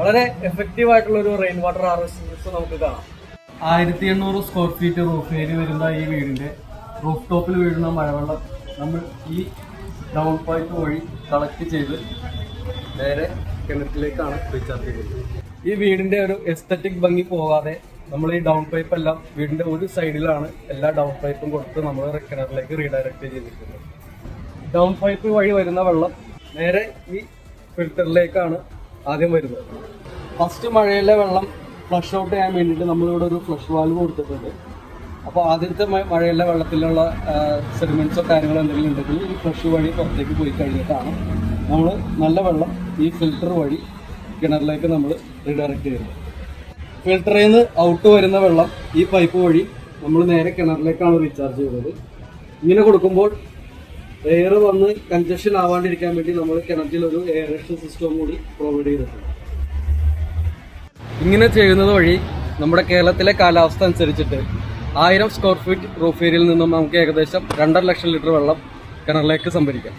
വളരെ എഫക്റ്റീവ് ആയിട്ടുള്ള ഒരു റെയിൻ വാട്ടർ ഹാർവെസ്റ്റിംഗ് സിസ്റ്റം നമുക്ക് കാണാം. 1800 സ്ക്വയർ ഫീറ്റ് റൂഫ് ഏരിയ വരുന്ന ഈ വീടിന്റെ റൂഫ് ടോപ്പിൽ വീഴുന്ന മഴവെള്ളം നമ്മൾ ഈ ഡൗൺ പൈപ്പ് വഴി കളക്ട് ചെയ്ത് നേരെ കിണറ്റിലേക്കാണ് റീചാർജ് ചെയ്യുന്നത്. ഈ വീടിന്റെ ഒരു എസ്തറ്റിക് ഭംഗി പോകാതെ നമ്മൾ ഈ ഡൗൺ പൈപ്പ് എല്ലാം വീടിന്റെ ഒരു സൈഡിലാണ് എല്ലാ ഡൗൺ പൈപ്പും കൊടുത്ത് നമ്മൾ കിണറിലേക്ക് റീഡയറക്ട് ചെയ്തിരിക്കുന്നത്. ഡൗൺ പൈപ്പ് വഴി വരുന്ന വെള്ളം നേരെ ഈ ഫിൽറ്ററിലേക്കാണ് ആദ്യം വരുന്നത്. ഫസ്റ്റ് മഴയിലെ വെള്ളം ഫ്ലഷ് ഔട്ട് ചെയ്യാൻ വേണ്ടിയിട്ട് നമ്മളിവിടെ ഒരു ഫ്ലഷ് വാൽവ് കൊടുത്തിട്ടുണ്ട്. അപ്പോൾ ആദ്യത്തെ മഴയിലെ വെള്ളത്തിലുള്ള സെഡിമെന്റ്സോ കാര്യങ്ങളോ എന്തെങ്കിലും ഉണ്ടെങ്കിൽ ഈ ഫ്ലഷ് വഴി പുറത്തേക്ക് പോയി കഴിഞ്ഞിട്ടാണ് നമ്മൾ നല്ല വെള്ളം ഈ ഫിൽറ്റർ വഴി കിണറിലേക്ക് നമ്മൾ റീഡയറക്ട് ചെയ്യുന്നത്. ഫിൽറ്ററിൽ നിന്ന് ഔട്ട് വരുന്ന വെള്ളം ഈ പൈപ്പ് വഴി നമ്മൾ നേരെ കിണറിലേക്കാണ് റീചാർജ് ചെയ്യുന്നത്. ഇങ്ങനെ കൊടുക്കുമ്പോൾ എയർ വന്ന് കൺജഷൻ ആവാണ്ടിരിക്കാൻ വേണ്ടി നമ്മൾ കിണറ്റിൽ ഒരു എയറേഷൻ സിസ്റ്റം കൂടി പ്രൊവൈഡ് ചെയ്തിട്ടുണ്ട്. ഇങ്ങനെ ചെയ്യുന്നത് വഴി നമ്മുടെ കേരളത്തിലെ കാലാവസ്ഥ അനുസരിച്ചിട്ട് 1000 സ്ക്വയർ ഫീറ്റ് റൂഫ് ഏരിയയിൽ നിന്നും നമുക്ക് ഏകദേശം 2.5 ലക്ഷം ലിറ്റർ വെള്ളം കിണറിലേക്ക് സംഭരിക്കാം.